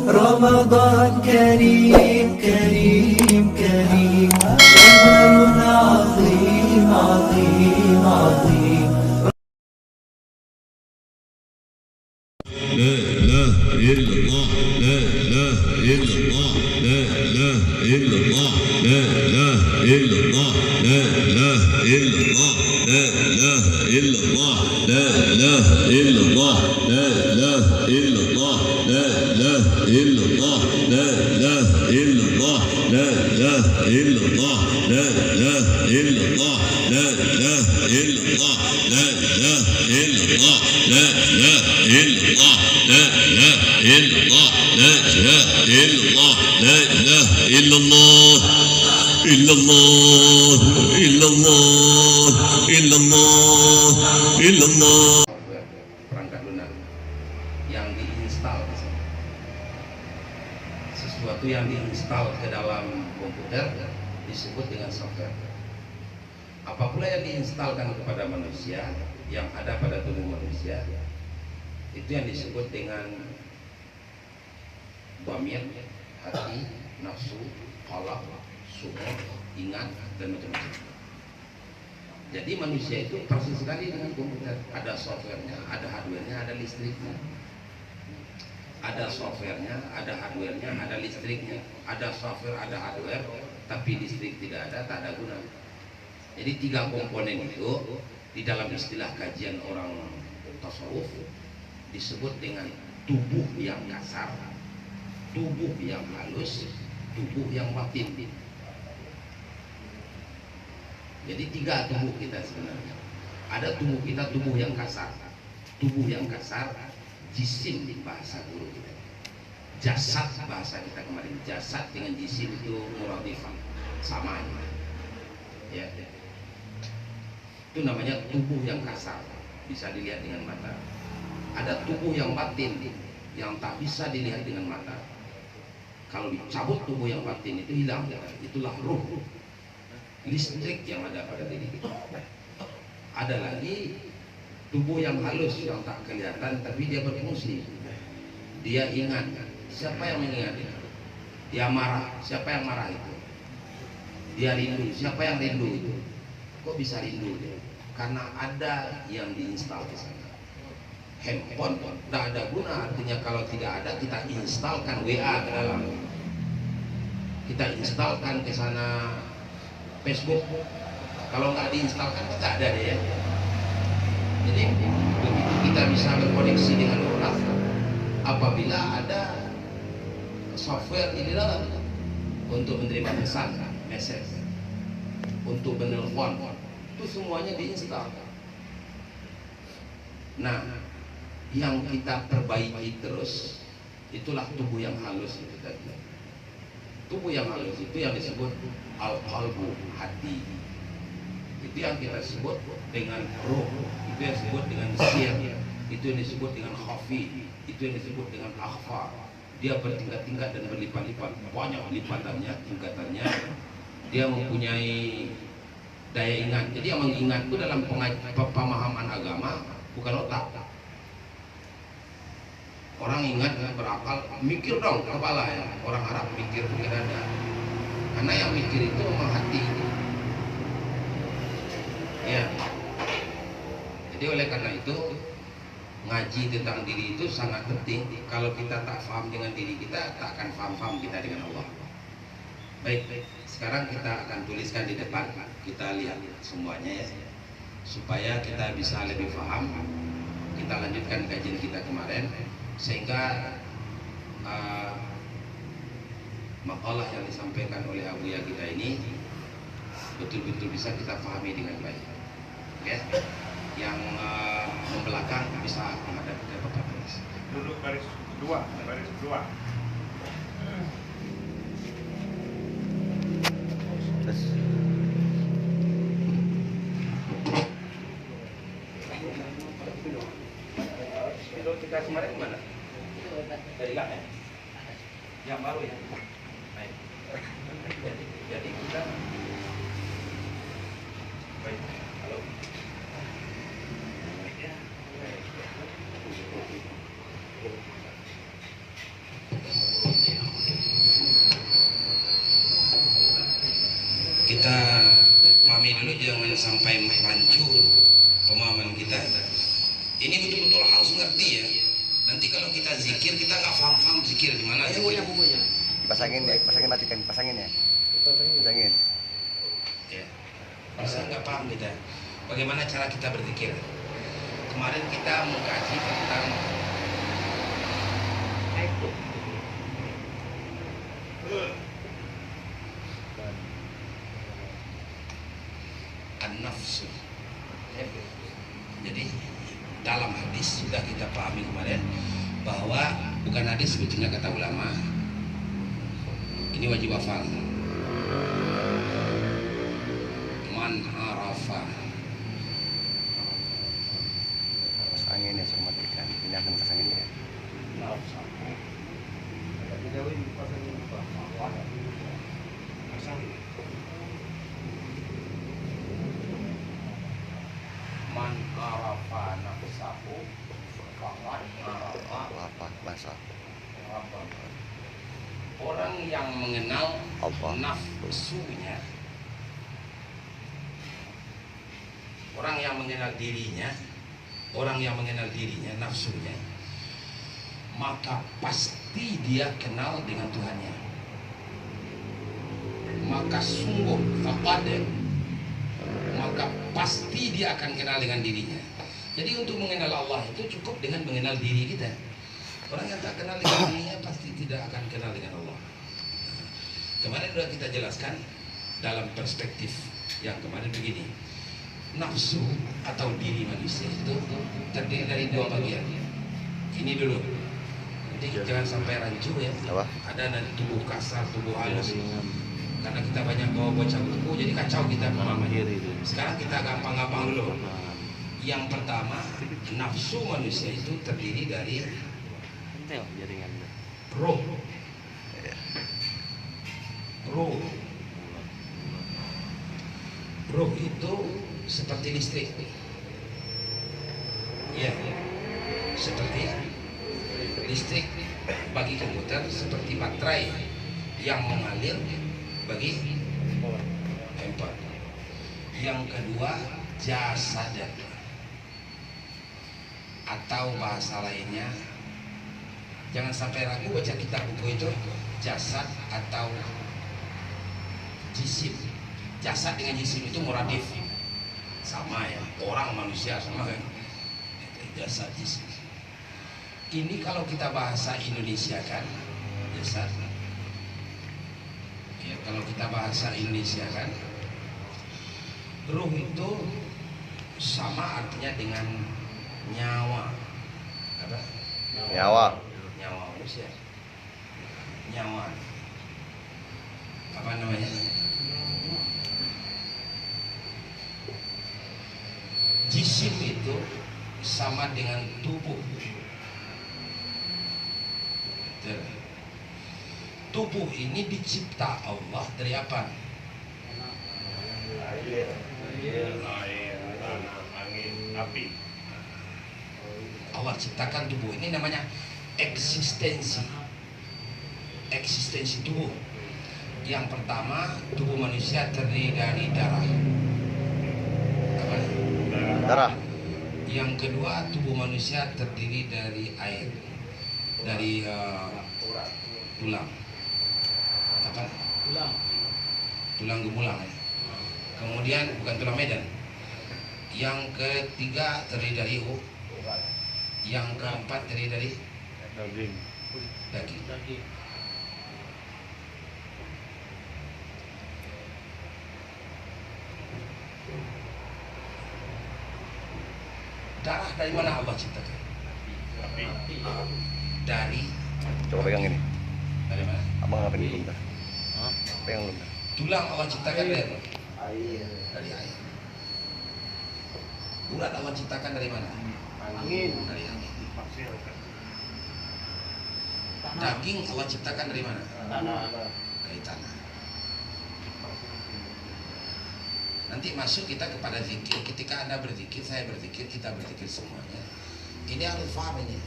رمضان كريم كريم كريم، شهر عظيم عظيم عظيم. لا إله إلا الله، لا إله إلا الله، لا إله إلا الله، لا إله إلا الله، لا إله إلا الله، لا إله إلا الله، لا إله إلا الله، لا إله إلا الله، لا إله إلا الله، لا إله إلا الله، لا إله إلا الله، لا إله إلا الله، لا إله إلا الله، لا إله إلا الله، لا إله إلا الله، لا إله إلا الله، لا إله إلا الله، لا إله إلا الله، إلا الله، إلا الله، إلا الله، إلا الله. Perangkat lunak yang diinstal, sesuatu yang diinstal ke dalam komputer disebut dengan software. Apa pula yang diinstalkan kepada manusia, yang ada pada tubuh manusia, itu yang disebut dengan dhamir, hati, nafsu, qalb, syukur, ingat, dan macam-macam. Jadi manusia itu persis sekali dengan komputer. Ada softwarenya, ada hardwarenya, ada listriknya. Ada softwarenya, ada hardwarenya, ada listriknya. Ada software, ada hardware, tapi listrik tidak ada, tak ada guna. Jadi tiga komponen itu di dalam istilah kajian orang tasawuf disebut dengan tubuh yang kasar, tubuh yang halus, tubuh yang batin. Jadi tiga tubuh kita sebenarnya. Ada tubuh kita, tubuh yang kasar. Tubuh yang kasar, jisim di bahasa guru kita. Jasad bahasa kita kemarin. Jasad dengan jisim itu muradifah, sama. Ya. Itu namanya tubuh yang kasar, bisa dilihat dengan mata. Ada tubuh yang batin yang tak bisa dilihat dengan mata. Kalau dicabut tubuh yang batin itu hilang, itulah ruh, listrik yang ada pada diri kita. Ada lagi tubuh yang halus yang tak kelihatan tapi dia berfungsi. Dia ingat, siapa yang mengingat dia? Dia marah, siapa yang marah itu? Dia rindu, siapa yang rindu itu? Kok bisa rindu dia? Karena ada yang diinstal di sana. Handphone tidak ada guna, artinya kalau tidak ada kita instalkan WA ke dalam, kita instalkan ke sana Facebook. Kalau nggak diinstalkan nggak ada deh ya. Jadi begitu kita bisa berkoneksi dengan orang apabila ada software di dalam untuk menerima pesan, message, untuk menelpon, itu semuanya diinstal. Nah, yang kita perbaiki terus itulah tubuh yang halus itu tadi. Tubuh yang halus itu yang disebut al-qalbu, hati. Itu yang kita sebut dengan ruh, itu yang disebut dengan sir, itu yang disebut dengan khafi, itu yang disebut dengan akhfa. Dia bertingkat-tingkat dan berlipat-lipat, banyak lipatannya, tingkatannya. Dia mempunyai daya ingat. Jadi yang mengingat itu dalam pemahaman agama bukan otak. Orang ingat berakal, mikir dong kepala ya. Orang Arab mikir pakai dada. Karena yang mikir itu memang hati. Ya. Jadi oleh karena itu ngaji tentang diri itu sangat penting. Kalau kita tak paham dengan diri kita, tak akan paham kita dengan Allah. Baik, sekarang kita akan tuliskan di depan. Kita lihat semuanya ya, supaya kita bisa lebih paham. Kita lanjutkan kajian kita kemarin, sehingga makalah yang disampaikan oleh Abuya kita ini betul-betul bisa kita pahami dengan baik. Ya, yang membelakang bisa menghadap ke Bapak. Duduk baris dua, baris dua. Kita kemarin kemana? Dari Ilang ya? Yang baru ya? Baik. Jadi kita baik. Halo. mulai hancur pemahaman kita. Ini betul-betul harus ngerti ya. Nanti kalau kita zikir kita nggak paham zikir gimana. Bukunya. Pasangin ya, pasangin matikan, pasangin ya. Pasangin. Ya. Masa nggak paham kita. Bagaimana cara kita berzikir? Kemarin kita mengkaji tentang an-nafsu. Jadi dalam hadis sudah kita pahami kemarin bahwa bukan hadis sebetulnya kata ulama. Ini wajib hafal. Man arafa. Pasangin ya, suruh matikan. Ini akan pasangin ya. Man arafa nafsahu faqad arafa Apa masa? rabbahu. Orang yang mengenal Allah. nafsunya, orang yang mengenal dirinya, nafsunya, maka pasti dia kenal dengan Tuhannya. Maka sungguh maka pasti dia akan kenal dengan dirinya. Jadi untuk mengenal Allah itu cukup dengan mengenal diri kita. Orang yang tak kenal dengan dirinya pasti tidak akan kenal dengan Allah. Kemarin sudah kita jelaskan dalam perspektif yang kemarin begini. Nafsu atau diri manusia itu terdiri dari dua bagian. Ini dulu. Nanti jangan sampai rancu ya. Apa? Ada nanti tubuh kasar, tubuh halus. Karena kita banyak bawa bocah buku, jadi kacau kita pemahamannya. Sekarang kita gampang-gampang dulu. Yang pertama, nafsu manusia itu terdiri dari roh. Roh itu seperti listrik. Ya, seperti listrik bagi komputer, seperti baterai yang mengalir bagi handphone. Yang kedua, jasad atau bahasa lainnya, jangan sampai ragu baca kitab buku itu, jasad atau jisim. Jasad dengan jisim itu muradif, sama ya, orang manusia sama kan. Jasad jisim. Ini kalau kita bahasa Indonesia kan, jasad. Ya, kalau kita bahasa Indonesia kan, ruh itu sama artinya dengan nyawa. Apa? Nyawa. Nyawa manusia. Nyawa. Apa namanya? Jisim itu sama dengan tubuh. Tubuh ini dicipta Allah dari apa? Air, tanah, angin, api. Allah ciptakan tubuh ini, namanya eksistensi tubuh. Yang pertama, tubuh manusia terdiri dari darah. Apa? Darah. Yang kedua, tubuh manusia terdiri dari air, dari tulang. Apa? Tulang gemulang ya. Kemudian bukan tulang Medan. Yang ketiga terdiri dari yang keempat terdiri dari daging. Darah dari mana Allah ciptakan? Api. Dari Coba pegang ini. mana? Abang ngapain dulu bentar? Pegang dulu bentar. Tulang Allah ciptakan dari apa? Dari air. Urat Allah ciptakan dari mana? Angin. Dari angin. Pasir. Daging Allah ciptakan dari mana? Tanah. Dari tanah. Nanti masuk kita kepada zikir. Ketika Anda berzikir, saya berzikir, kita berzikir semuanya. Ini harus paham ini.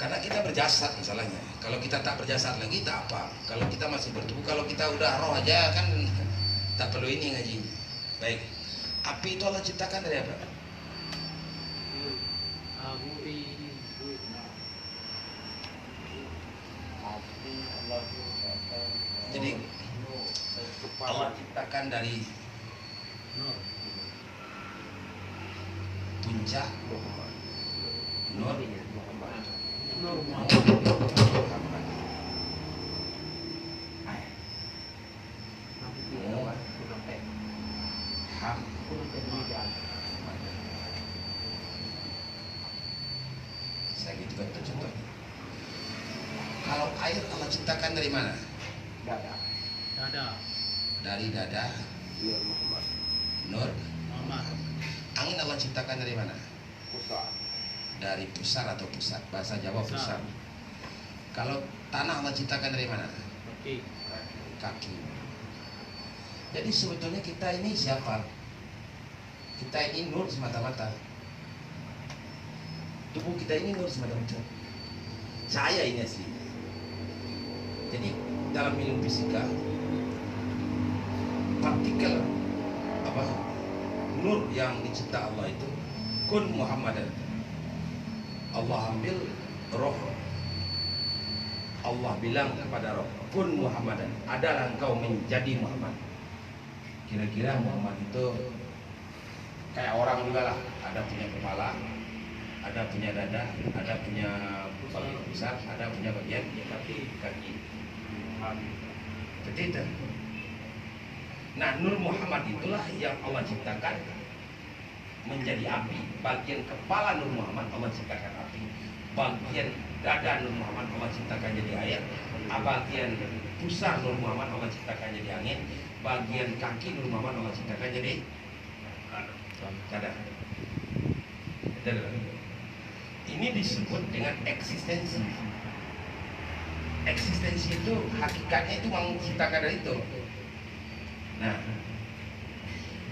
Karena kita berjasad masalahnya. Kalau kita tak berjasad lagi tak apa. Kalau kita masih bertubuh, kalau kita udah roh aja kan tak perlu ini ngajinya. Baik. Api itu Allah ciptakan dari apa? Jadi Allah ciptakan dari puncak nur saya gitu kan itu contohnya. Kalau air Allah ciptakan dari mana? Dari dada nur. Angin Allah ciptakan dari mana? Dari pusar atau pusat, bahasa Jawa pusar. Kalau tanah Allah ciptakan dari mana? Kaki. Jadi sebetulnya kita ini siapa? Kita ini nur semata-mata. Tubuh kita ini nur semata-mata. Cahaya ini asli. Jadi dalam ilmu fisika, partikel apa? Nur yang dicipta Allah itu kun Muhammadan. Allah ambil roh. Allah bilang kepada roh, kun Muhammadan, adalah engkau menjadi Muhammad. Kira-kira Muhammad itu kayak orang juga lah, ada punya kepala, ada punya dada, ada punya bagian pusat, ada punya bagian kaki. Seperti itu. Nah, Nur Muhammad itulah yang Allah ciptakan menjadi api. Bagian kepala Nur Muhammad Allah ciptakan api. Bagian dada Nur Muhammad Allah ciptakan jadi air. Bagian pusar Nur Muhammad Allah ciptakan jadi angin. Bagian kaki Nur Muhammad Allah ciptakan jadi dada. Ini disebut dengan eksistensi. Eksistensi itu hakikatnya itu menciptakan dari itu. Nah,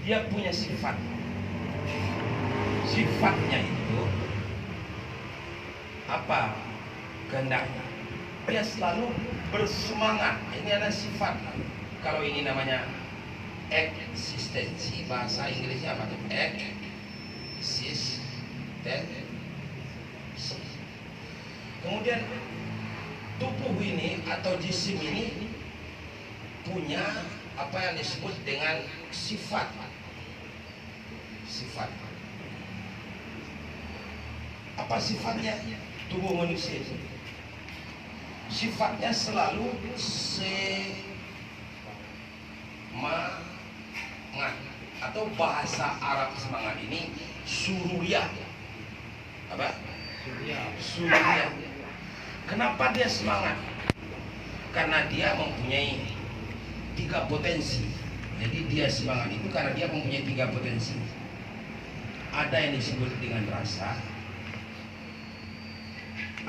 dia punya sifat. Sifatnya itu apa? Kehendaknya. Dia selalu bersemangat. Ini ada sifat. Kalau ini namanya eksistensi, bahasa Inggrisnya apa tuh? Eksistensi. Kemudian tubuh ini atau jisim ini punya apa yang disebut dengan sifat. Sifat. Apa sifatnya tubuh manusia itu? Sifatnya selalu semangat, atau bahasa Arab semangat ini surya. Apa? Surya. Kenapa dia semangat? Karena dia mempunyai 3 potensi. Jadi dia semangat itu karena dia mempunyai 3 potensi. Ada yang disebut dengan rasa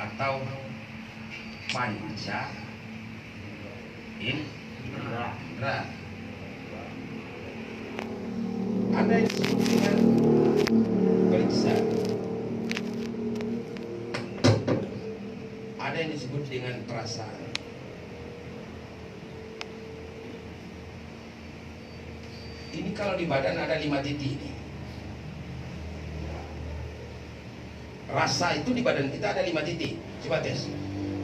atau panca indera. Ada yang disebut dengan periksa. Ada yang disebut dengan perasaan. Ini kalau di badan ada 5 titik ini. Rasa itu di badan kita ada 5 titik. Coba tes.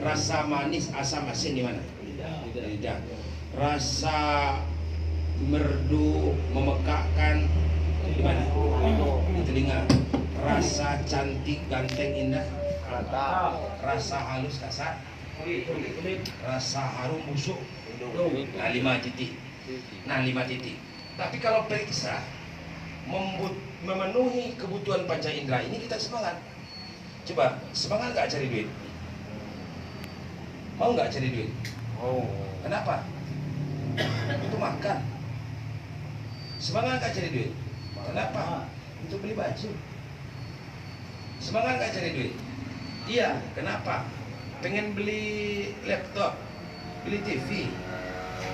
Rasa manis, asam, asin di mana? Lidah. Rasa merdu, memekakkan di mana? Di telinga. Rasa cantik, ganteng, indah. Rasa halus, kasar. Rasa harum, busuk. Nah, 5 titik. Nah, 5 titik. Tapi kalau periksa memenuhi kebutuhan panca indera ini kita semangat. Coba, semangat nggak cari duit? Mau nggak cari duit? Kenapa? Untuk makan. Semangat nggak cari duit? Kenapa? Untuk beli baju. Semangat nggak cari duit? Iya, kenapa? Pengen beli laptop, beli TV,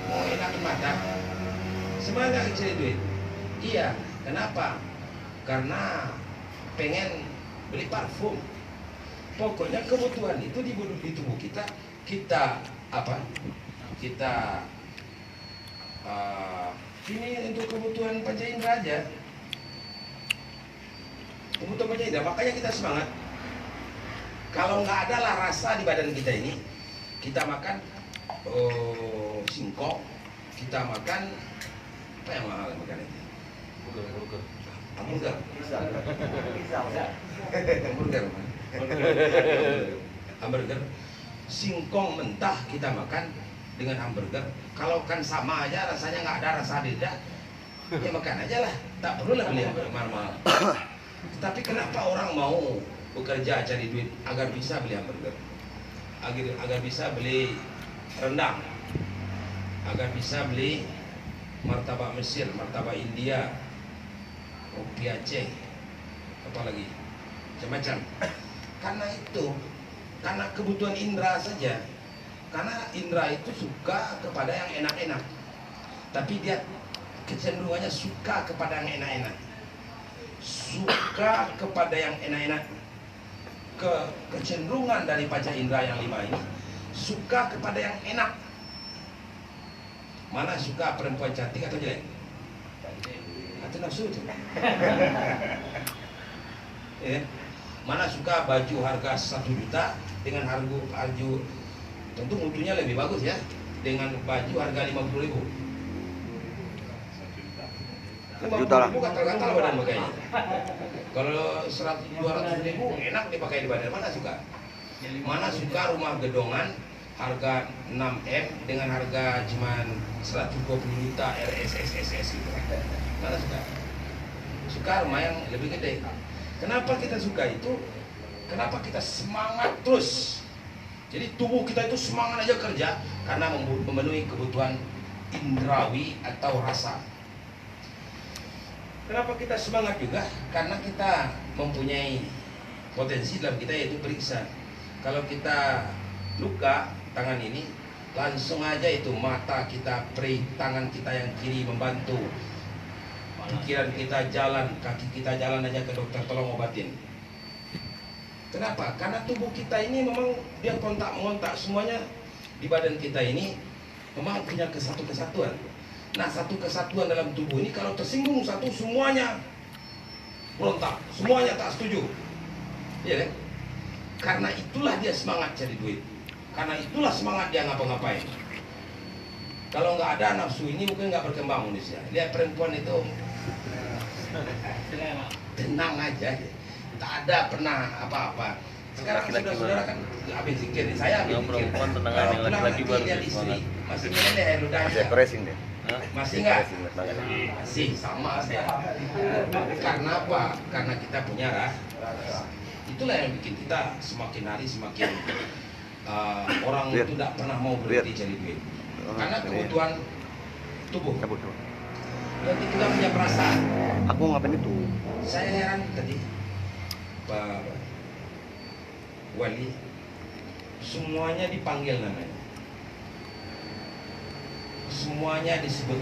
mau enak mata. Semangat nggak cari duit? Iya, kenapa? Karena pengen beli parfum. Pokoknya kebutuhan itu di tubuh kita apa? Kita Ini untuk kebutuhan panca indera aja. Kebutuhan panca indera, makanya kita semangat. Kalau nggak ada lah rasa di badan kita ini, kita makan singkong, kita makan apa yang mahal makan itu? Hamburger. Hamburger. Singkong mentah kita makan dengan hamburger. Kalau kan sama aja rasanya, nggak ada rasa beda, ya makan aja lah. Tak perlu lah beli hamburger mahal-mahal. Tapi kenapa orang mau bekerja cari duit agar bisa beli hamburger, agar bisa beli rendang, agar bisa beli martabak Mesir, martabak India, kopi Aceh, apa lagi, macam-macam. Karena itu, karena kebutuhan indera saja. Karena indera itu suka kepada yang enak-enak, tapi dia kecenderungannya suka kepada yang enak-enak, suka kepada yang enak-enak. Kecenderungan dari panca indera yang 5 ini suka kepada yang enak. Mana suka perempuan cantik atau jelek? Atau nafsu itu? Ya. Mana suka baju harga 1 juta dengan harga tentu mutunya lebih bagus ya, dengan baju harga 50.000. 50.000 gatal-gatal badan pakainya. Kalau 100-200.000 enak dipakai di badan. Mana suka? Mana suka rumah gedongan harga 6M dengan harga cuman 120 juta RSSSS gitu. Mana suka? Suka rumah yang lebih gede. Kenapa kita suka itu? Kenapa kita semangat terus? Jadi tubuh kita itu semangat aja kerja karena memenuhi kebutuhan indrawi atau rasa. Kenapa kita semangat juga? Karena kita mempunyai potensi dalam kita, yaitu periksa. Kalau kita luka tangan ini, langsung aja itu mata kita peri, tangan kita yang kiri membantu, pikiran kita jalan, kaki kita jalan aja ke dokter, tolong obatin. Kenapa? Karena tubuh kita ini memang dia kontak-mengontak, semuanya di badan kita ini memang punya kesatuan. Nah, satu kesatuan dalam tubuh ini kalau tersinggung satu, semuanya berontak, semuanya tak setuju. Iya kan? Karena itulah dia semangat cari duit. Karena itulah semangat dia ngapa-ngapain. Kalau nggak ada nafsu ini mungkin nggak berkembang manusia. Lihat perempuan itu tenang aja, tak ada pernah apa-apa. Sekarang saudara-saudara kan habis zikir, saya habis zikir. Pulang lagi lihat istri masih meleleh air ludahnya. Masih pressing deh. Masih nggak? Masih sama saya. Karena apa? Karena kita punya rasa. Itulah yang bikin kita semakin hari semakin orang itu tidak pernah mau berhenti cari duit. Karena kebutuhan tubuh. Jadi kita punya perasaan. Aku ngapain itu? Saya heran tadi Pak Wali, semuanya dipanggil namanya. Semuanya disebut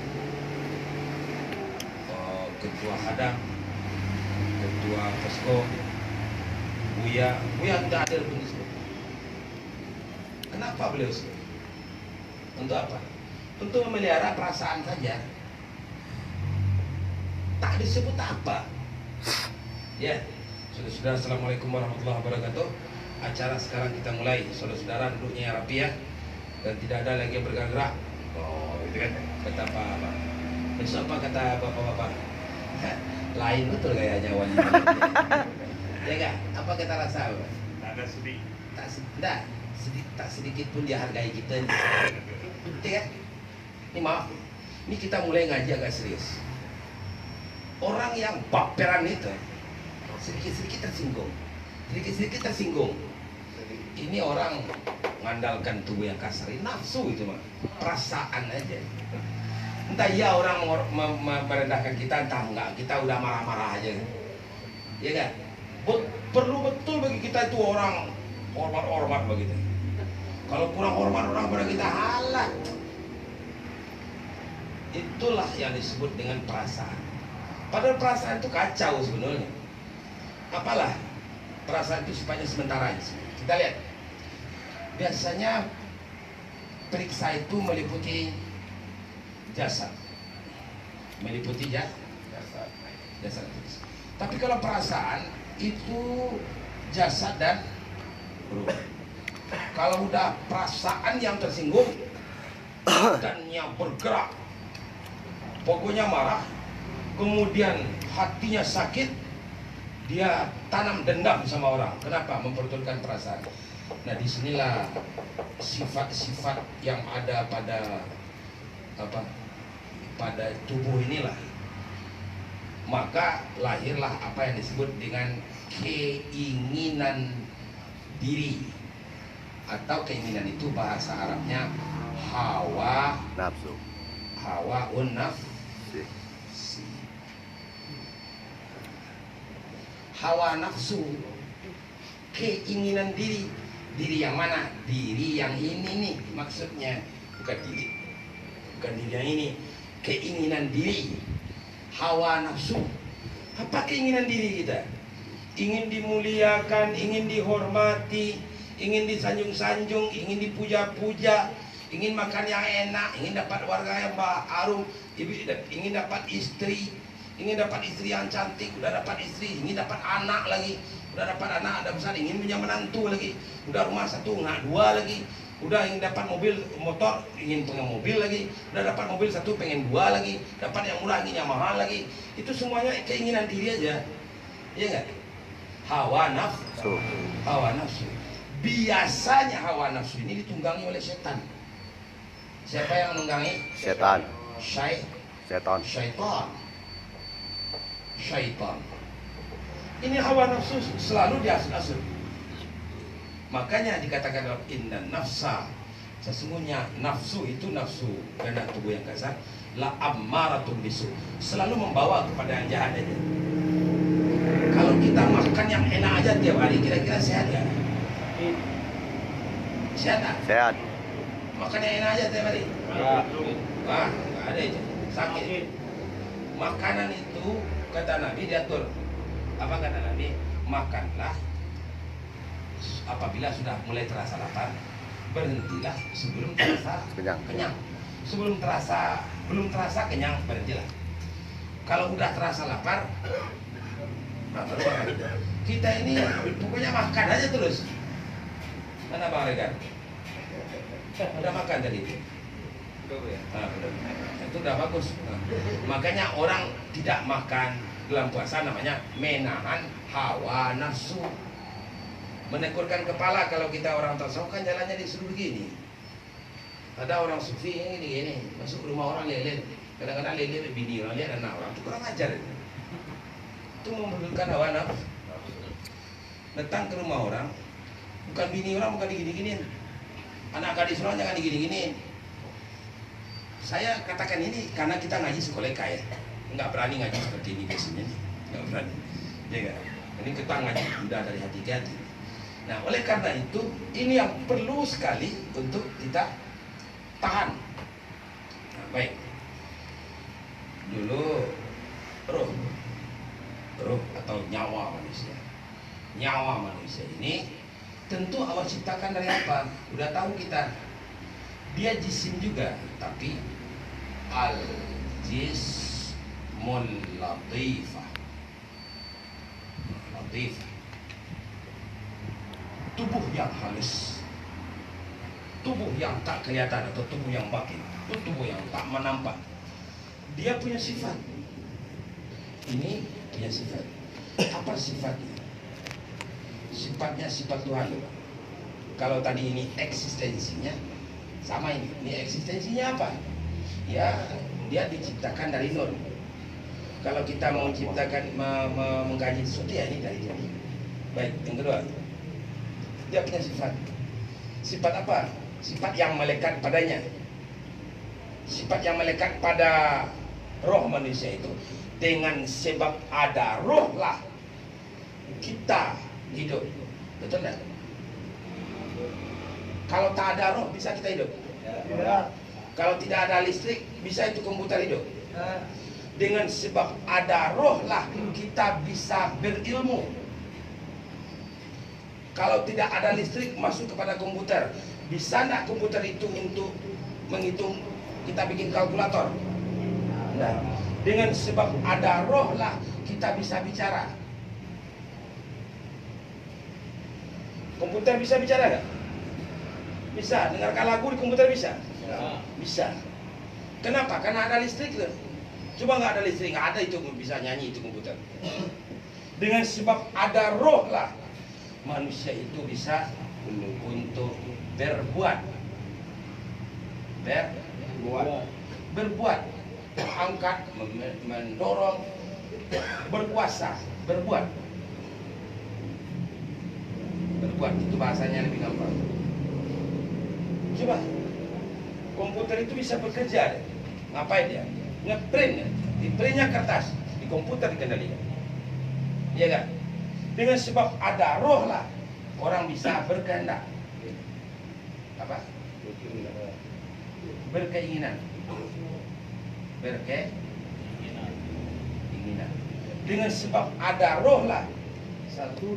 ketua hadang, ketua posko, Buya tidak ada pun disebut. Kenapa beliau sebut? Untuk apa? Untuk memelihara perasaan saja. Tak disebut apa. Ya, saudara-saudara, assalamualaikum warahmatullahi wabarakatuh. Acara sekarang kita mulai. Saudara-saudara duduknya rapi ya, dan tidak ada lagi yang bergerak. Oh, itu kan kata Pak. Besok apa kata bapak-bapak? Lain betul kayaknya Wali. Ya enggak? Apa kita rasa? Tak ada sedih. Tak sedikit pun dia hargai kita. Betul ya? Ini maaf. Ini kita mulai ngaji agak serius. Orang yang baperan itu sedikit-sedikit tersinggung. Ini orang mengandalkan tubuh yang kasar, nafsu itu mah, perasaan aja. Entah iya orang merendahkan kita, entah enggak, kita udah marah-marah aja, ya kan? Perlu betul bagi kita itu orang hormat begitu. Kalau kurang hormat orang pada kita, halah. Itulah yang disebut dengan perasaan. Padahal perasaan itu kacau sebenarnya. Apalah perasaan itu sifatnya sementara aja. Kita lihat. Biasanya periksa itu meliputi jasad. meliputi jasad. Tapi kalau perasaan itu jasad dan ruh. Kalau udah perasaan yang tersinggung dan yang bergerak, pokoknya marah, kemudian hatinya sakit, dia tanam dendam sama orang. Kenapa? Memperturutkan perasaan. Nah, disinilah sifat-sifat yang ada pada pada tubuh inilah. Maka lahirlah apa yang disebut dengan keinginan diri, atau keinginan itu bahasa Arabnya hawa Nafsu. nafsi. Hawa nafsu, keinginan diri. Diri yang mana? Diri yang ini nih maksudnya, bukan diri yang ini. Keinginan diri, hawa nafsu. Apa keinginan diri kita? Ingin dimuliakan, ingin dihormati, ingin disanjung-sanjung, ingin dipuja-puja, ingin makan yang enak, ingin dapat warga yang harum, ingin dapat istri, ingin dapat istri yang cantik, udah dapat istri, ingin dapat anak lagi, udah dapat anak ada besar, ingin punya menantu lagi, udah rumah satu nggak dua lagi, udah ingin dapat mobil motor, ingin punya mobil lagi, udah dapat mobil satu pengen dua lagi, dapat yang murah ingin yang mahal lagi. Itu semuanya keinginan diri aja, iya nggak? Hawa nafsu. Biasanya hawa nafsu ini ditunggangi oleh setan. Siapa yang menunggangi? Setan. Syaitan. Ini hawa nafsu selalu diasal-asal. Makanya dikatakan dalam inna nafsa, sesungguhnya nafsu itu nafsu kehendak tubuh yang kasar, la ammaratun bisu, selalu membawa kepada yang jahat aja. Kalau kita makan yang enak aja tiap hari, kira-kira sehat gak? Sehat gak? Sehat. Makan yang enak aja tiap hari? Nggak ada itu, sakit. Makanan itu kata Nabi diatur. Apa kata Nabi? Makanlah apabila sudah mulai terasa lapar, berhentilah sebelum terasa kenyang. Belum terasa kenyang, berhentilah. Kalau udah terasa lapar, kita ini pokoknya makan aja terus. Mana Bang Regan? Udah makan tadi itu? Itu udah bagus. Makanya orang tidak makan dalam puasa namanya menahan hawa nafsu, menekurkan kepala. Kalau kita orang tasawuf kan jalannya disuruh begini. Ada orang sufi yang gini, masuk rumah orang lele, kadang-kadang lele bini orang, lihat anak orang, itu kurang ajar. Itu memberikan hawa nafsu. Datang ke rumah orang, bukan bini orang, bukan digini-giniin, anak gadis orang jangan digini-giniin. Saya katakan ini karena kita ngaji sekoleka ya, nggak berani ngaji seperti ini biasanya, nggak berani, ya nggak. Ini kita ngaji udah dari hati ke hati. Nah, oleh karena itu ini yang perlu sekali untuk kita tahan. Nah, baik. Dulu roh atau nyawa manusia. Nyawa manusia ini tentu Allah ciptakan dari apa? Udah tahu kita. Dia jisim juga, tapi al-jismul latifah. Tubuh yang halus, tubuh yang tak kelihatan atau tubuh yang batin, itu tubuh yang tak menampak. Dia punya sifat. Ini punya sifat. Apa sifatnya? Sifatnya sifat Tuhan. Kalau tadi ini eksistensinya sama, ini eksistensinya apa? Ya, dia diciptakan dari nur. Kalau kita mau menciptakan mengkaji sesuatu ya ini dari jadi. Baik, yang kedua, dia punya sifat. Sifat apa? Sifat yang melekat padanya. Sifat yang melekat pada roh manusia itu. Dengan sebab ada roh lah kita hidup. Betul tak? Kalau tak ada roh bisa kita hidup? Ya. Kalau tidak ada listrik bisa itu komputer hidup? Ya. Dengan sebab ada roh lah kita bisa berilmu. Kalau tidak ada listrik masuk kepada komputer, bisa enggak komputer itu untuk menghitung, kita bikin kalkulator? Nah, Dengan sebab ada roh lah kita bisa bicara. Komputer bisa bicara nggak? Bisa. Dengarkan lagu di komputer bisa? Bisa. Kenapa? Karena ada listrik loh. Coba nggak ada listrik, nggak ada itu bisa nyanyi itu komputer. Dengan sebab ada roh lah manusia itu bisa untuk berbuat. Berbuat, angkat, mendorong, berkuasa, berbuat, itu bahasanya lebih gampang. Coba, komputer itu bisa bekerja, ngapain dia? Ngeprint, di printnya kertas, di komputer dikendalikan, iya kan? Dengan sebab ada roh lah orang bisa berkehendak, apa? Berkeinginan. Dengan sebab ada roh lah 1, 2,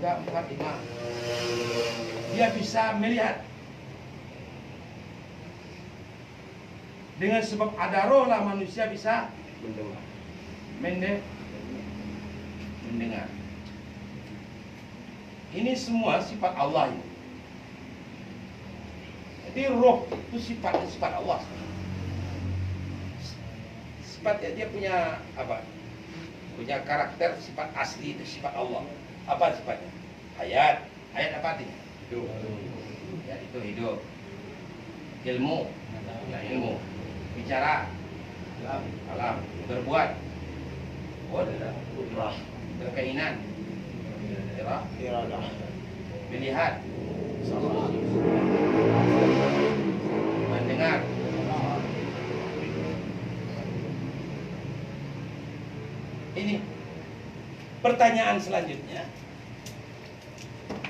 3, 4, 5 dia bisa melihat. Dengan sebab ada roh lah manusia bisa mendengar. Ini semua sifat Allah ini. Jadi roh itu sifat Allah. Sifatnya dia punya apa? Punya karakter sifat asli, itu sifat Allah. Apa sifatnya? Hayat apa artinya? Hidup. Ya, itu hidup. Ilmu, ya ilmu. Bicara, alam. Berbuat, berkeinginan, melihat, mendengar. Ini pertanyaan selanjutnya.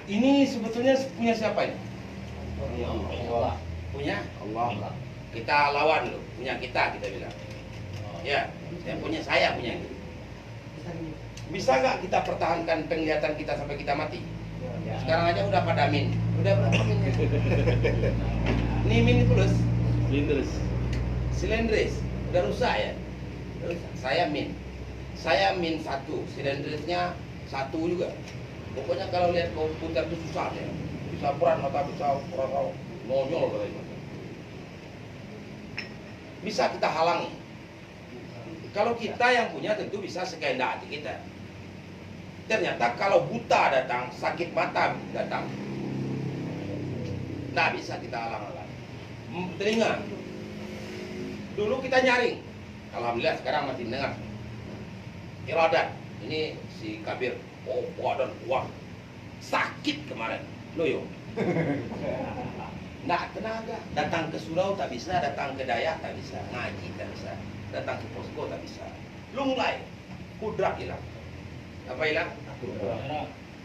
Ini sebetulnya punya siapa ini? Allah. Punya Allah. Kita lawan loh, punya kita bilang. Ya, saya punya ini. Bisa nggak kita pertahankan penglihatan kita sampai kita mati? Sekarang aja udah pada min. Udah berapa minnya? Ini min plus. Silindris. Udah rusak ya? Saya min 1, silindrisnya 1 juga. Pokoknya kalau lihat komputer itu susah ya. Bisa peran mata, bisa peran nonyol katanya. Bisa kita halangi. Kalau kita yang punya tentu bisa sekehendak hati kita. Ternyata kalau buta datang, sakit mata datang, nggak bisa kita halang-halang. Telinga, dulu kita nyaring, alhamdulillah sekarang masih dengar. Iradat, ini si Kabir, dan kuat, sakit kemarin, loyo. Nggak tenaga, datang ke surau tak bisa, datang ke Dayak tak bisa, ngaji tak bisa, datang ke posko tak bisa. Lunglai, kudrat hilang. Apa hilang?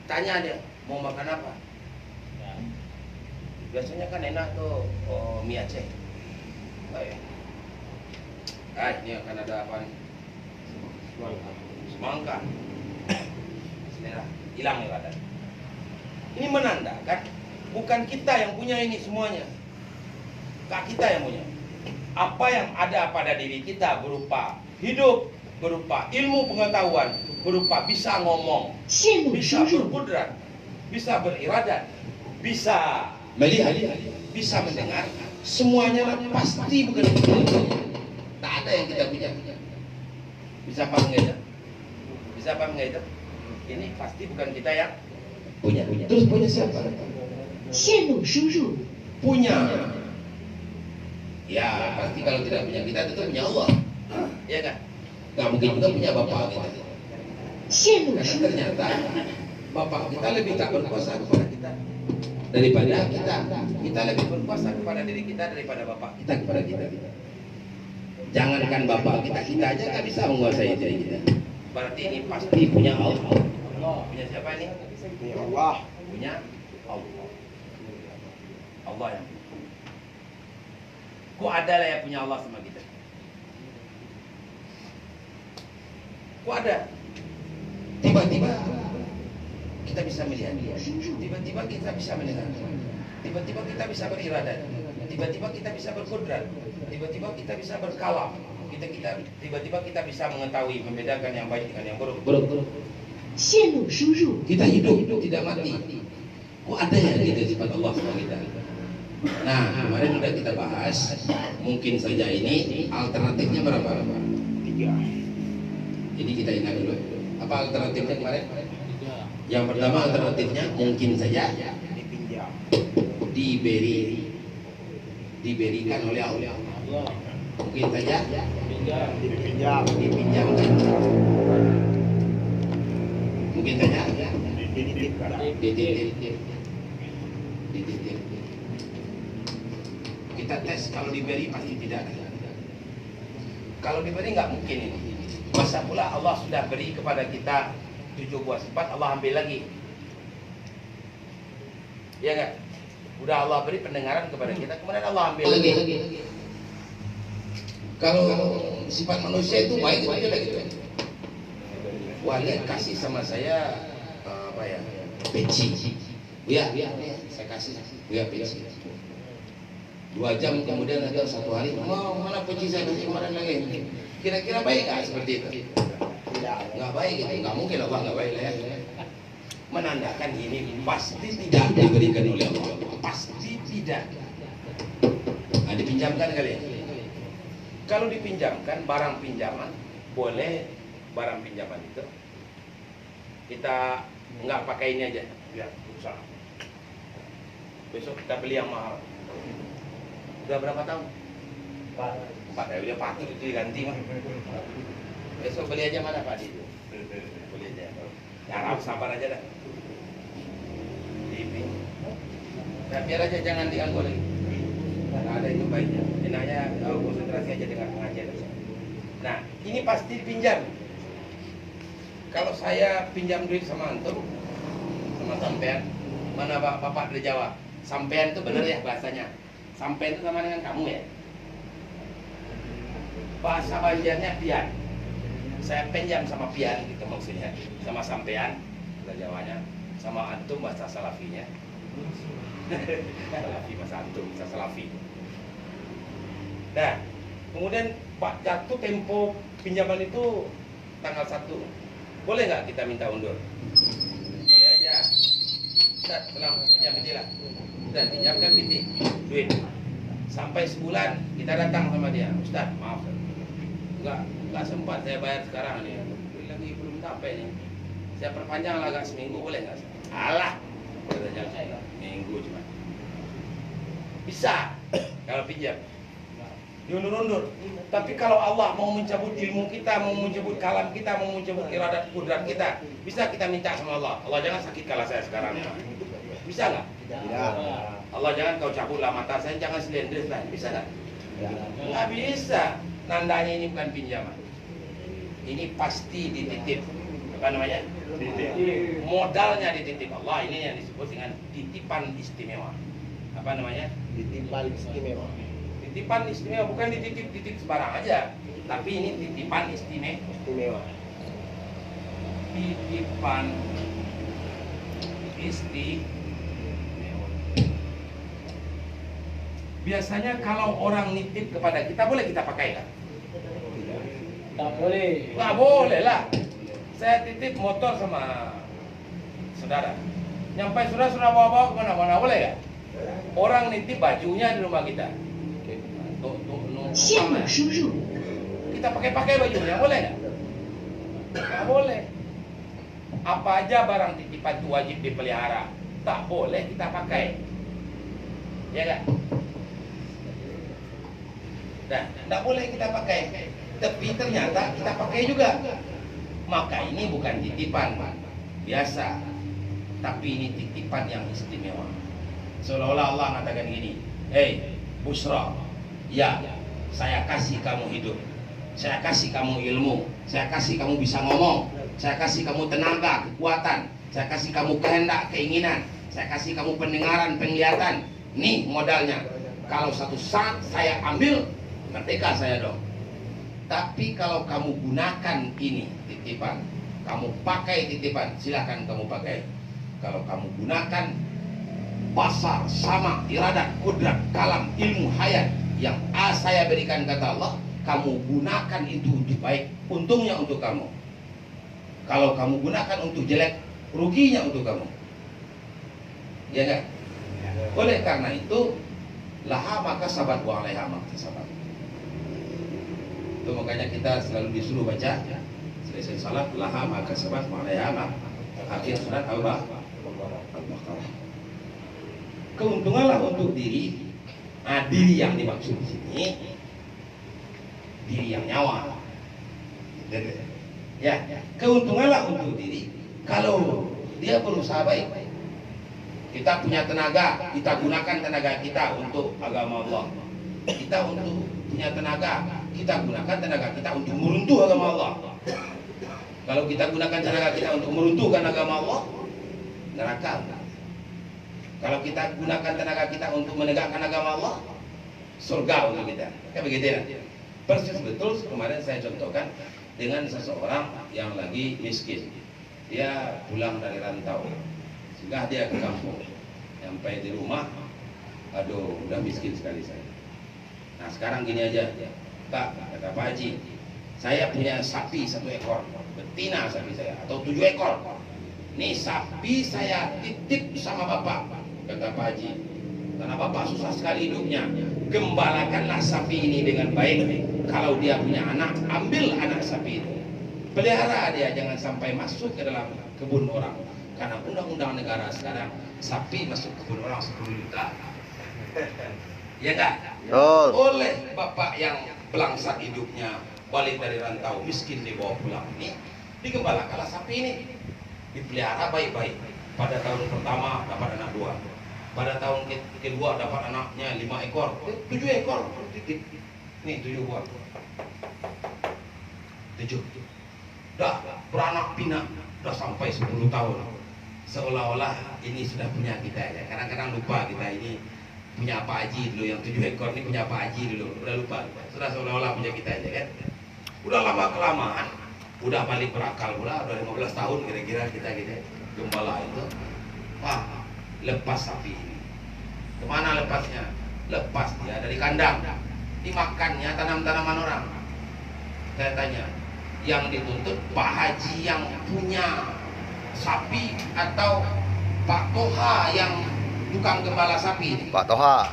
Tanya dia, mau makan apa? Biasanya kan enak tuh mie Aceh. Ini akan ada apa nih? Semangka. Selera, hilang ya ada. Ini menandakan bukan kita yang punya ini semuanya. Kak kita yang punya. Apa yang ada pada diri kita berupa hidup, berupa ilmu pengetahuan, berupa bisa ngomong, bisa berkudrat, bisa beriradat, bisa melihat, bisa mendengar, semuanya pasti bukan kita. Tak ada yang kita punya. Bisa paham nggak itu? Bisa paham nggak itu? Ini pasti bukan kita yang punya. Terus punya siapa? Punya. Ya pasti kalau tidak punya kita tentu punya Allah. Iya kan? Gak mungkin juga punya bapak kita. Karena ternyata bapak kita lebih tak berkuasa kepada kita daripada kita. Kita lebih berkuasa kepada diri kita daripada bapak kita kepada kita. Jangankan bapak kita aja gak bisa menguasai diri kita. Berarti ini pasti punya Allah. Punya siapa ini? Punya Allah. Punya Allah. Allah yang punya. Kok ada lah yang punya Allah sama kita? Kok ada? Tiba-tiba kita bisa melihat dia. Tiba-tiba kita bisa mendengar. Tiba-tiba kita bisa beriradat. Tiba-tiba kita bisa berkudrat. Tiba-tiba kita bisa berkalam. kita tiba-tiba kita bisa mengetahui membedakan yang baik dengan yang buruk. 线路输入 Kita hidup tidak mati. Kok ada ya gitu sifat Allah sama kita? Nah, kemarin sudah kita bahas, mungkin saja ini alternatifnya berapa? 3. Jadi kita ingat dulu. Apa alternatifnya kemarin? Yang pertama alternatifnya mungkin saja Dipinjam. diberikan oleh Allah. Mungkin saja Dipinjam. dipinjamkan. Mungkin saja Dititipkan. dititip. Kita tes, kalau diberi pasti tidak. Kalau diberi nggak mungkin ini. Masa pula Allah sudah beri kepada kita 7 buah sifat, Allah ambil lagi. Ya nggak? Udah Allah beri pendengaran kepada kita, kemudian Allah ambil lagi. Kalau sifat manusia itu baik itu lagi gitu. Wah, lihat kasih sama saya apa ya? Peci. Ya, saya kasih. Ya, peci. 2 jam kemudian atau 1 hari, oh mana peci saya kasih kemarin lagi. Kira-kira baik nggak seperti itu? Tidak. Nggak baik gitu, nggak mungkin Allah nggak baik lah ya. Menandakan ini pasti tidak diberikan oleh Allah, pasti tidak. Nah, dipinjamkan kali ya. Kalau dipinjamkan barang pinjaman, boleh barang pinjaman itu kita nggak pakai ini aja, Ya, usaha. besok kita beli yang mahal. Udah berapa tahun? 4 ya, udah patut itu diganti mah. Besok beli aja mana Pak itu? Beli aja. Ya, harap sabar aja dah. Ini. Nah, biar aja jangan diganggu lagi. Nggak ada itu baiknya. Enaknya konsentrasi aja dengan pengajian. Nah, ini pasti dipinjam. Kalau saya pinjam duit sama antum, sama sampean, mana bapak dari Jawa? Sampean itu bener ya bahasanya. Sampean itu sama dengan kamu ya. Bahasa Banjarnya pian. Saya pinjam sama pian gitu maksudnya, sama sampean bahasa Jawanya, sama antum bahasa Salafinya. Salafi bahasa antum, bahasa Salafi. Nah, kemudian Pak jatuh tempo pinjaman itu tanggal 1. Boleh nggak kita minta undur? Boleh aja. Ustaz, tolong pinjam ini lah. Ustaz, pinjamkan binti duit. Sampai sebulan kita datang sama dia. Ustaz, maaf. Nggak sempat saya bayar sekarang nih. Lagi belum sampai nih. Saya perpanjang lah agak seminggu, boleh nggak? Alah, katanya minggu cuma. Bisa kalau pinjam. Diundur-undur. Tapi kalau Allah mau mencabut ilmu kita, mau mencabut kalam kita, mau mencabut iradat kudrat kita, bisa kita minta sama Allah. Allah jangan sakit kalau saya sekarang. Bisa nggak? Tidak. Allah jangan kau cabutlah mata saya, jangan silendres lah. Bisa nggak? Tidak. Nggak bisa. Nandanya ini bukan pinjaman. Ini pasti dititip. Apa namanya? Modalnya dititip Allah. Ini yang disebut dengan titipan istimewa. Apa namanya? Titipan istimewa. Titipan istimewa, bukan dititip sembarang aja, tapi ini titipan istimewa. Titipan istimewa. Biasanya kalau orang nitip kepada kita, boleh kita pakai kan? Tak boleh. Nggak boleh lah. Saya titip motor sama saudara. Nyampai sudah bawa-bawa kemana-mana, boleh ya? Orang nitip bajunya di rumah kita.线路输入 Kita pakai bajunya, boleh nggak? Nggak boleh. Apa aja barang titipan itu wajib dipelihara, tak boleh kita pakai. Ya nggak? Nah, nggak boleh kita pakai. Tapi ternyata kita pakai juga. Maka ini bukan titipan biasa, tapi ini titipan yang istimewa. Seolah-olah Allah mengatakan gini, "Hei, Busra, ya, saya kasih kamu hidup, saya kasih kamu ilmu, saya kasih kamu bisa ngomong, saya kasih kamu tenaga, kekuatan, saya kasih kamu kehendak, keinginan, saya kasih kamu pendengaran, penglihatan. Nih modalnya. Kalau satu saat saya ambil, merdeka saya dong. Tapi kalau kamu gunakan ini titipan, kamu pakai titipan, silahkan kamu pakai. Kalau kamu gunakan basar, sama, iradat, kudrat, kalam, ilmu, hayat yang saya berikan kata Allah, kamu gunakan itu untuk baik, untungnya untuk kamu. Kalau kamu gunakan untuk jelek, ruginya untuk kamu. Ya kan? Oleh karena itu, laha maka sabat wa alaiha maka sabat. Itu makanya kita selalu disuruh baca selesai salat, laha maka sabat wa alaiha maka akhir surat Al-Baqarah. Keuntunganlah untuk diri. Nah, diri yang dimaksud di sini diri yang nyawa. Ya, keuntunganlah untuk diri kalau dia berusaha baik. Kita punya tenaga, kita gunakan tenaga kita untuk agama Allah. Kita untuk punya tenaga, kita gunakan tenaga kita untuk meruntuh agama Allah. Kalau kita gunakan tenaga kita untuk meruntuhkan agama Allah, neraka. Kalau kita gunakan tenaga kita untuk menegakkan agama Allah, surga untuk kita. Kayak begitu ya. Persis betul kemarin saya contohkan dengan seseorang yang lagi miskin. Dia pulang dari rantau, sudah dia ke kampung. Sampai di rumah, aduh udah miskin sekali saya. Nah sekarang gini aja, Pak, kata Pak Haji, saya punya sapi 1 ekor, betina sapi saya, atau 7 ekor. Nih sapi saya titip sama Bapak, kata Pak Haji. Karena Bapak susah sekali hidupnya, gembalakanlah sapi ini dengan baik. Kalau dia punya anak, ambil anak sapi itu, pelihara dia, jangan sampai masuk ke dalam kebun orang. Karena undang-undang negara sekarang, sapi masuk kebun orang 10 juta. Ya enggak? Oh. Oleh bapak yang belangsat hidupnya, balik dari rantau, miskin dibawa pulang ini, digembalakanlah sapi ini, dipelihara baik-baik. Pada tahun pertama dapat anak 2, pada tahun kedua dapat anaknya 5 ekor, 7 ekor titip. Nih 7 buah, 7. Dah beranak pinak, dah sampai 10 tahun. Seolah-olah ini sudah punya kita ya. Kadang-kadang lupa kita ini punya Pak Haji dulu, yang 7 ekor ini punya Pak Haji dulu, udah lupa. Sudah seolah-olah punya kita aja kan. Udah lama kelamaan, udah balik berakal pula, udah 15 tahun kira-kira kita gitu. Gembala itu, wah, lepas sapi ini. Kemana lepasnya? Lepas dia dari kandang, dimakannya tanam-tanaman orang. Saya tanya, yang dituntut Pak Haji yang punya sapi atau Pak Toha yang tukang gembala sapi ini? Pak Toha.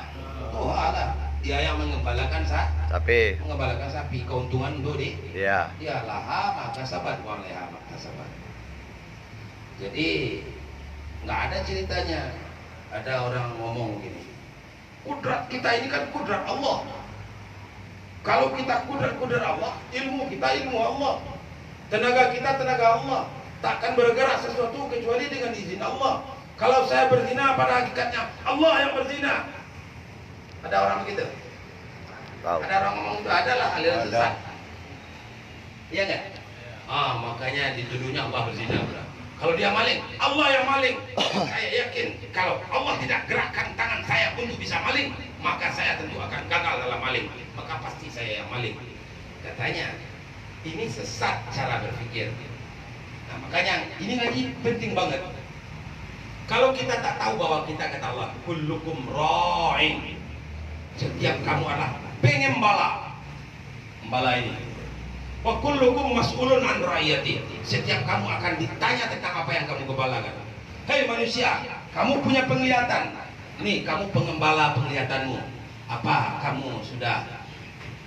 Toha lah, dia yang mengembalakan Sapi. mengembalakan sapi. Keuntungan untuk Iya. dia laha maka sabat, wa leha maka sabat. Jadi nggak ada ceritanya. Ada orang ngomong gini, kudrat kita ini kan kudrat Allah. Kalau kita kudrat Allah, ilmu kita ilmu Allah, tenaga kita tenaga Allah. Takkan bergerak sesuatu kecuali dengan izin Allah. Kalau saya berzina, pada hakikatnya Allah yang berzina. Ada orang begitu? Tahu. Ada orang ngomong itu, adalah aliran sesat. Iya nggak? Makanya dituduhnya Allah berzina. Kalau dia maling, Allah yang maling. Saya yakin kalau Allah tidak gerakkan tangan saya untuk bisa maling, maka saya tentu akan gagal dalam maling. Maka pasti saya yang maling. Katanya, ini sesat cara berpikir. Nah, makanya ini lagi penting banget. Kalau kita tak tahu bahwa kita kata Allah, kullukum ra'in, setiap kamu adalah pengembala. Gembala ini. Wa kullukum mas'ulun an ra'iyati, setiap kamu akan ditanya tentang apa yang kamu gembalakan. Hei manusia, kamu punya penglihatan. Nih, kamu pengembala penglihatanmu. Apa kamu sudah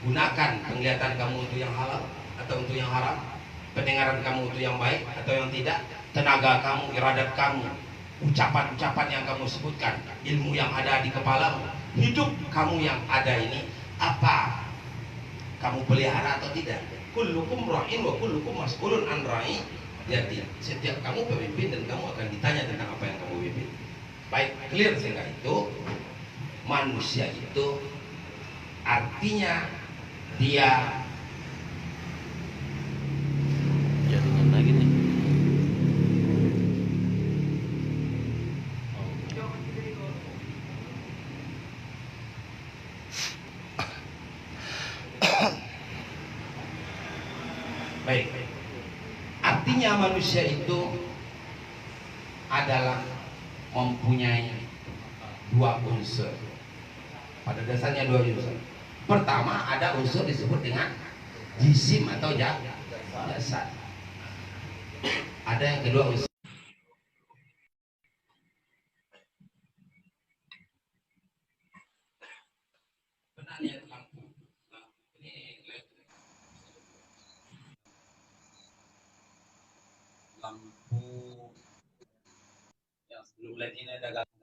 gunakan penglihatan kamu untuk yang halal atau untuk yang haram? Pendengaran kamu untuk yang baik atau yang tidak? Tenaga kamu, iradat kamu, ucapan-ucapan yang kamu sebutkan, ilmu yang ada di kepalamu, hidup kamu yang ada ini, apa kamu pelihara atau tidak? Kullukum ra'in wa kullukum mas'ulun an ra'iyati. Setiap kamu pemimpin dan kamu akan ditanya tentang apa yang kamu pimpin. Baik, clear sehingga itu manusia itu artinya dia Jaringan lagi nih. baik. Artinya manusia itu adalah mempunyai 2 unsur. Pada dasarnya 2 unsur. Pertama ada unsur disebut dengan jisim atau jasad. Ada yang kedua unsur lampu yang sebelum LED ini ada gantung.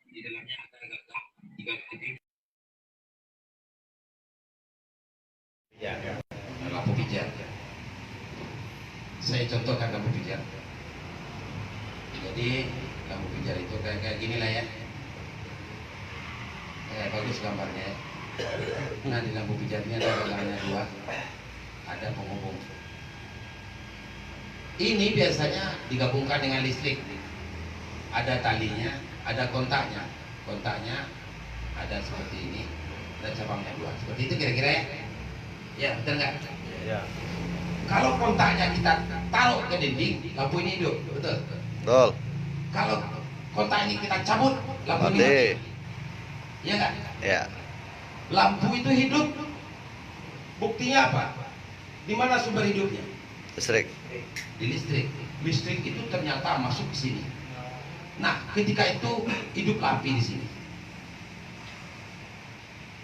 Di dalamnya ada gagak 3 titik. Ya, lampu pijar. Saya contohkan lampu pijar. Jadi lampu pijar itu kayak gini lah ya. Bagus gambarnya. Nah di lampu pijar ini ada gagangnya 2, ada penghubung. Ini biasanya digabungkan dengan listrik. Ada talinya, ada kontaknya. Kontaknya ada seperti ini, ada cabangnya 2. Seperti itu kira-kira ya? Ya, betul nggak? Ya. Kalau kontaknya kita taruh ke dinding, lampu ini hidup, betul? Betul. Kalau kontak ini kita cabut, lampu ini Mati. mati. Iya nggak? Ya. Lampu itu hidup. Buktinya apa? Di mana sumber hidupnya? Listrik. Di listrik. Listrik itu ternyata masuk ke sini. Nah, ketika itu hidup api di sini.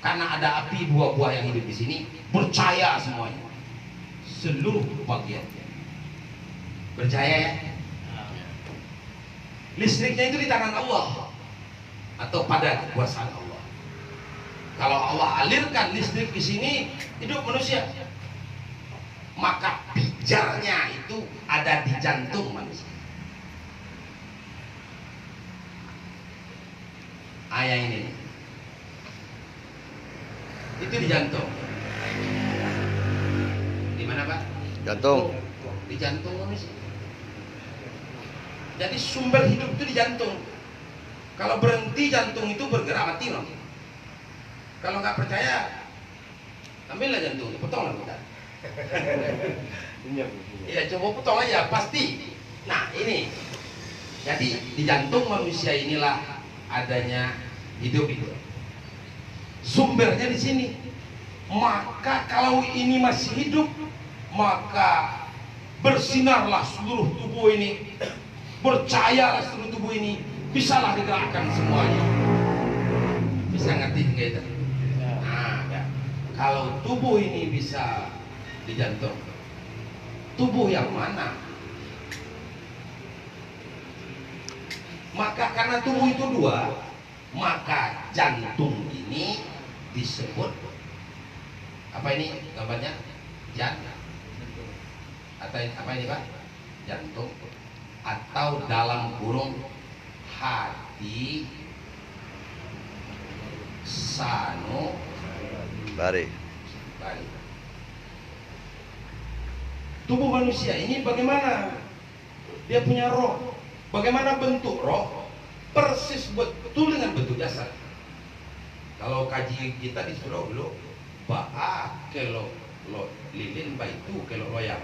Karena ada api buah-buah yang hidup di sini, bercahaya semuanya. Seluruh bagian. Bercahaya ya? Listriknya itu di tangan Allah atau pada kekuasaan Allah. Kalau Allah alirkan listrik di sini, hidup manusia. Maka pijarnya itu ada di jantung manusia. Ayah ini itu di jantung. Di mana Pak? Jantung. Di jantung manusia. Jadi sumber hidup itu di jantung. Kalau berhenti jantung itu bergerak mati loh. Kalau nggak percaya, ambillah jantungnya, potonglah bentar. Ya coba potong aja pasti. Nah ini, jadi di jantung manusia inilah adanya hidup itu. Sumbernya di sini. Maka kalau ini masih hidup, maka bersinarlah seluruh tubuh ini, bercahayalah seluruh tubuh ini, bisalah digerakkan semuanya. Bisa ngerti gitu? Nah, ya. Kalau tubuh ini bisa di jantung, tubuh yang mana? Maka karena tubuh itu 2, maka jantung ini disebut apa ini gambarnya? Atau apa ini Pak? Jantung atau dalam kurung hati sanu Bari. Tubuh manusia ini bagaimana? Dia punya roh. Bagaimana bentuk roh? Persis betul dengan bentuk jasad. Kalau kaji kita disuruh dulu, kalau lo lilin baitu kalau loyang.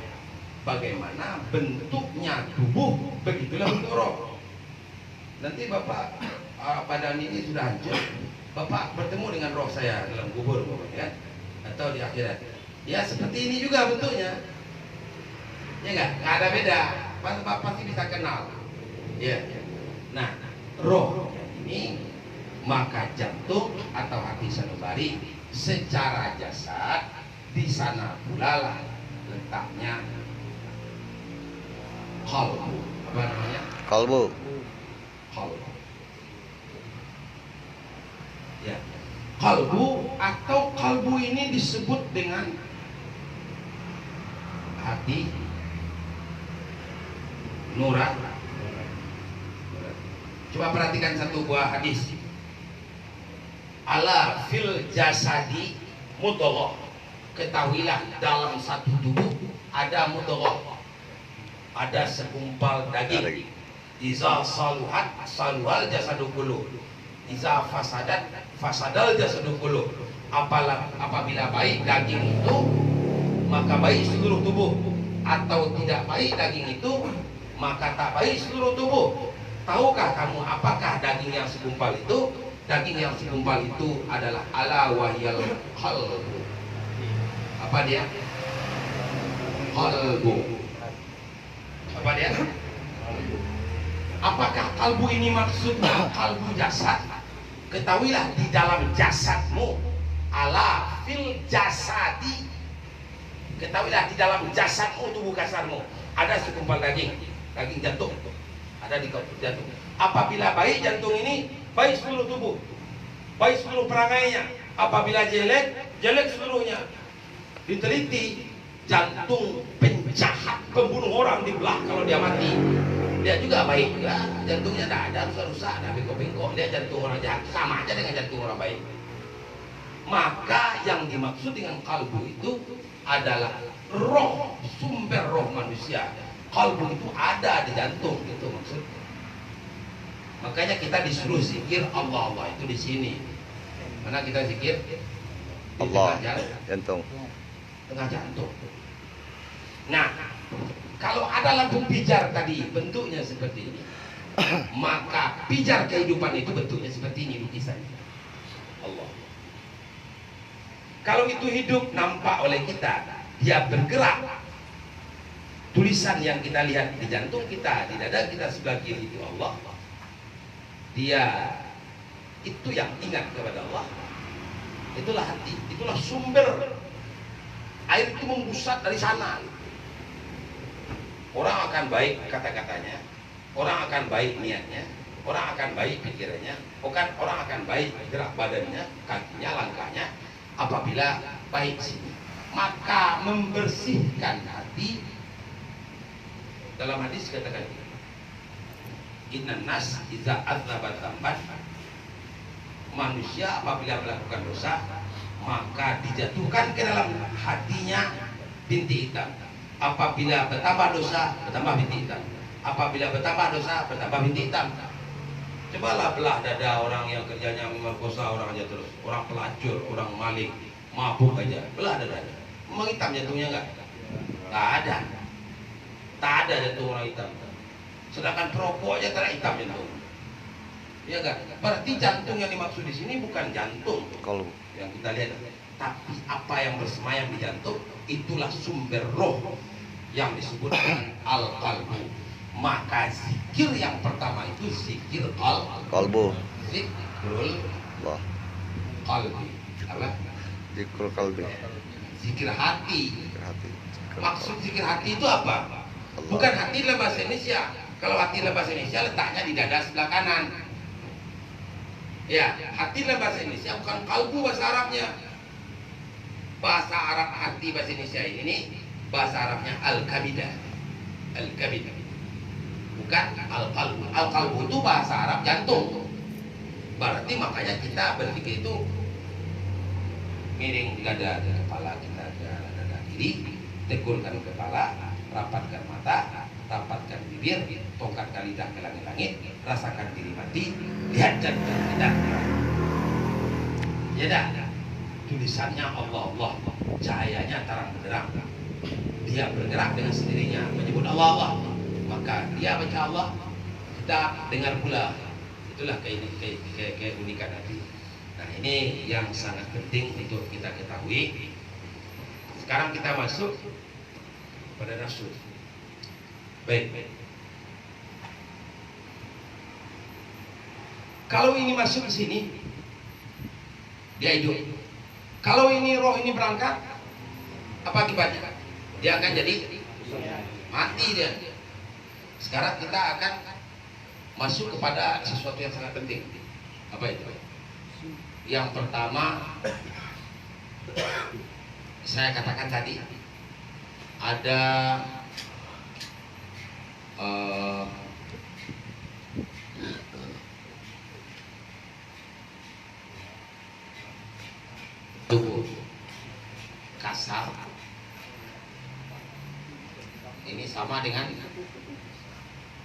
Bagaimana bentuknya tubuh, begitulah bentuk roh. Nanti Bapak badan ini sudah hancur, Bapak bertemu dengan roh saya dalam kubur, kan? Atau di akhirat. Ya seperti ini juga bentuknya. Ya nggak ada beda. Bapak pasti bisa kenal. Ya. Nah, roh ini maka jantung atau hati sanubari secara jasad di sana pula lah letaknya qalbu. Apa namanya? Kalbu. Qalbu. Ya. Qalbu atau kalbu ini disebut dengan hati nurani. Coba perhatikan satu buah hadis. Ala fil jasadi mudghah. Ketahuilah dalam satu tubuh ada mudghah. Ada segumpal daging. Iza saluhat saluhal jasadu kullu. Iza fasadat fasadal jasadu kullu. Apabila baik daging itu, maka baik seluruh tubuh. Atau tidak baik daging itu, maka tak baik seluruh tubuh. Tahukah kamu apakah daging yang segumpal itu? Daging yang segumpal itu adalah ala wahyal qalbu. Apa dia? Qalbu. Apa dia? Apakah kalbu ini maksudnya kalbu jasad? Ketahuilah di dalam jasadmu, ala fil jasadi. Ketahuilah di dalam jasadmu, tubuh kasarmu, ada segumpal daging, daging jantung, ada di jantung. Apabila baik jantung ini, baik seluruh tubuh, baik seluruh perangainya. Apabila jelek, jelek seluruhnya. Diteliti, jantung penjahat, pembunuh orang dibelah kalau dia mati. Dia juga baik juga, jantungnya tidak ada, rusak-rusak, ada bengkok-bengkok. Dia jantung orang jahat, sama aja dengan jantung orang baik. Maka yang dimaksud dengan kalbu itu adalah roh, sumber roh manusia. Kalbu itu ada di jantung, itu maksudnya. Makanya kita disuruh zikir Allah, Allah itu di sini. Mana kita zikir? Di Allah, tengah jantung. tengah jantung. Nah, kalau ada lampu pijar tadi bentuknya seperti ini, maka pijar kehidupan itu bentuknya seperti ini lukisannya. Allah. Kalau itu hidup nampak oleh kita, dia bergerak. Tulisan yang kita lihat di jantung kita, di dada kita sebelah kiri itu Allah. Dia itu yang ingat kepada Allah. Itulah hati, itulah sumber. Air itu membusat dari sana. Orang akan baik kata-katanya, orang akan baik niatnya, orang akan baik pikirannya, orang akan baik gerak badannya, kakinya, langkahnya. Apabila baik sini, maka membersihkan hati. Dalam hadis katakan, innan nas iza aznaba dzamban, manusia apabila melakukan dosa maka dijatuhkan ke dalam hatinya binti hitam. Apabila bertambah dosa, bertambah binti hitam. Apabila bertambah dosa, bertambah binti hitam. Cobalah belah dada orang yang kerjanya memerkosa orang aja terus, orang pelacur, orang maling, mabuk aja, belah dada. Memang hitam jantungnya enggak? Tak ada. Tak ada jantung orang hitam. Sedangkan perokok aja tak hitam jantung. Iya kan? Berarti jantung yang dimaksud di sini bukan jantung Kalau yang kita lihat, tapi apa yang bersemayam di jantung, itulah sumber roh yang disebut dengan al-qalbu. Maka zikir yang pertama itu zikir kalbu. zikrul Allah. qalbi. Apa? Zikrul kalbi. Zikir hati. Zikir hati. Zikrul Maksud zikir hati itu apa? Bukan hati dalam bahasa Indonesia. Kalau hati dalam bahasa Indonesia letaknya di dada sebelah kanan. Ya, hati dalam bahasa Indonesia bukan kalbu bahasa Arabnya. Bahasa Arab hati bahasa Indonesia ini bahasa Arabnya al-kabidah. Al-kabidah. Bukan al-qalbu. Al-qalbu itu bahasa Arab jantung. Berarti makanya kita berpikir itu miring dada ke kepala kita ke dada kiri, tegurkan kepala, rapatkan mata, rapatkan bibir, tongkatkan lidah ke langit-langit, rasakan diri mati, lihat jantung kita. Ya dah. Tulisannya Allah, Allah, cahayanya terang benderang. Dia bergerak dengan sendirinya, menyebut Allah, Allah. Maka dia baca Allah, kita dengar pula. Itulah keunikan hati. Nah, ini yang sangat penting untuk kita ketahui. Sekarang kita masuk pada Rasul. Baik. Kalau ini masuk ke sini, dia hidup. Kalau ini roh ini berangkat, apa akibatnya? Dia akan jadi mati dia. Sekarang kita akan masuk kepada sesuatu yang sangat penting. Apa itu? Yang pertama, saya katakan tadi ada tubuh kasar. Ini sama dengan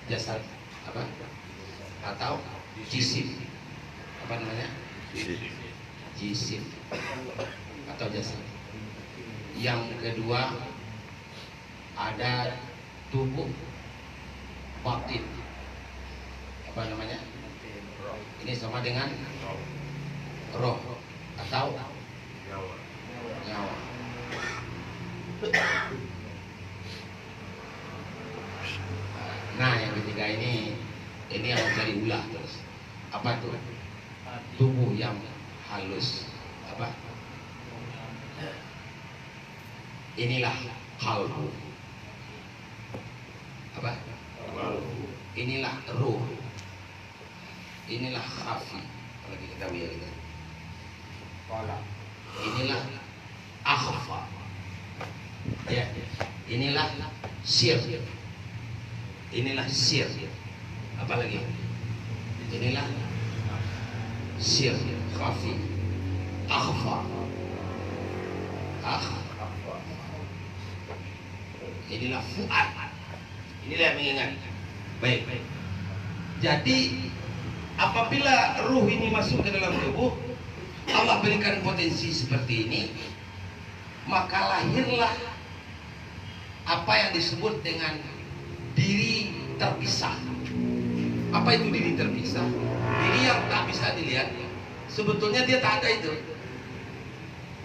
jasad apa? Atau jisim. Apa namanya? Jisim atau jasad. Yang kedua ada tubuh batin. Apa namanya? Ini sama dengan roh atau nyawa. Nah, yang ketiga ini yang mencari ulah terus. Apa tuh? Tubuh yang halus. Apa? Inilah kalbu. Apa? Inilah ruh. Inilah khafi. Kalau kita lihat kita. Inilah akhfa. Ya. Inilah sir. Inilah sir. Apalagi? Inilah sir, khafi, akhfa. Inilah fuad. Inilah yang mengingat. Baik. Jadi apabila ruh ini masuk ke dalam tubuh, Allah berikan potensi seperti ini, maka lahirlah apa yang disebut dengan diri terpisah. Apa itu diri terpisah? Diri yang tak bisa dilihat. Sebetulnya dia tak ada itu.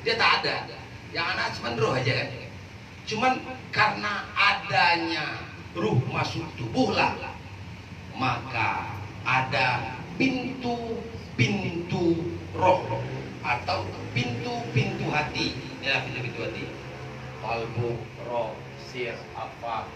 Dia tak ada. Yang ada cuma roh aja kan. Cuman karena adanya ruh masuk tubuh lah, maka ada pintu-pintu roh atau pintu-pintu hati. Inilah pintu-pintu hati. Kalbu, roh, sir, apa